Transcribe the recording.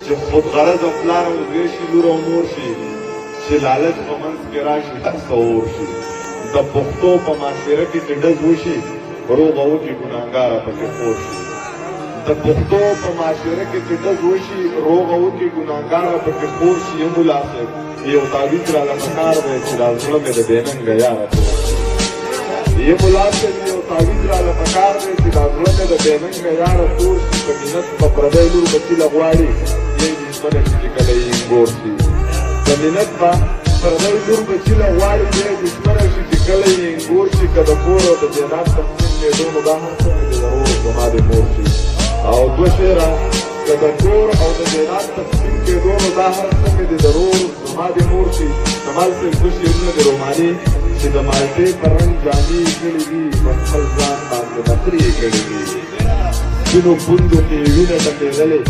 چې خود غرض او پلار او زوی شي لور او مور شي چې لالچ په منځ کې راشي تصور شي د پښتو په معاشره کې چې ډز وشي روغه وکړي ګناهګاره پکې خور شي د پښتو په معاشره کې چې ډز وشي روغه وکړي ګناهګاره پکې خور شي یو ملا صاحب یو تعویض راله پکار دی چې دا زړه مې د بېننګه یاره تور یو ملا صاحب یو تعویض راله پکار دی چې دا زړه مې د بېننګه یاره تور شي په مینت په پردی لور بچي له غواړي یې دشمنه شي چې کله یې انګور شي د مینت په پردی لور بچي له غواړي یې دشمنه شي چې کله یې انګور شي که د کور او د جنات تقسیم کېدو نو دا هم څه مې د ضرور زما د مور شي او دوه شعره که د کور او د جنات تقسیم کېدو نو دا هر څه مې د ضرور زما د مور شي کمال صاحب دوه شعرونه د روماني چې د مالټې په رنګ جامې یې کړي دي په خپل ځان باندې نخرې یې کړي دي سپینو پوندو کې وینه ټکېدلې